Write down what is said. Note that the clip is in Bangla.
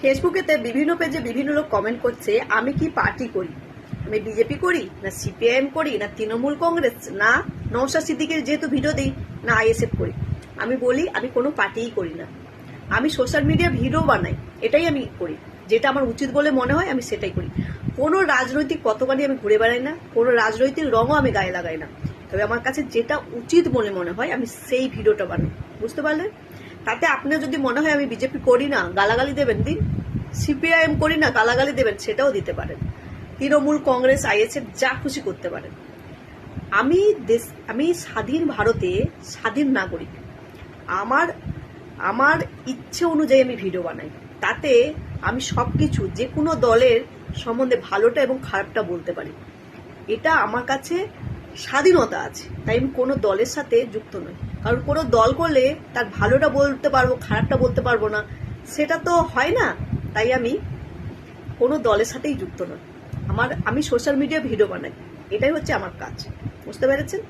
ফেসবুকেতে বিভিন্ন পেজে বিভিন্ন লোক কমেন্ট করছে আমি কি পার্টি করি, আমি বিজেপি করি না সিপিআইএম করি না তৃণমূল কংগ্রেস না নওশাদ সিদ্দিকের যেহেতু ভিডিও দিই না আইএসএফ করি। আমি বলি আমি কোনো পার্টিই করি না, আমি সোশ্যাল মিডিয়া ভিডিও বানাই, এটাই আমি করি, যেটা আমার উচিত বলে মনে হয় আমি সেটাই করি। কোনো রাজনৈতিক পতাকা নিয়ে আমি ঘুরে বেড়াই না, কোনো রাজনৈতিক রঙও আমি গায়ে লাগাই না। তবে আমার কাছে যেটা উচিত বলে মনে হয় আমি সেই ভিডিওটা বানাই, বুঝতে পারলেন? তাতে আপনার যদি মনে হয় আমি বিজেপি করি না, গালাগালি দেবেন দিন, সিপিআইএম করি না গালাগালি দেবেন সেটাও দিতে পারেন, তৃণমূল কংগ্রেস আইএসএফ যা খুশি করতে পারেন। আমি স্বাধীন ভারতে স্বাধীন নাগরিক, আমার আমার ইচ্ছে অনুযায়ী আমি ভিডিও বানাই, তাতে আমি সবকিছু যে কোনো দলের সম্বন্ধে ভালোটা এবং খারাপটা বলতে পারি, এটা আমার কাছে স্বাধীনতা আছে। তাই আমি কোনো দলের সাথে যুক্ত নই, কারণ কোনো দল করলে তার ভালোটা বলতে পারবো খারাপটা বলতে পারবো না, সেটা তো হয় না। তাই আমি কোনো দলের সাথেই যুক্ত নই, আমি সোশ্যাল মিডিয়া ভিডিও বানাই, এটাই হচ্ছে আমার কাজ, বুঝতে পেরেছেন?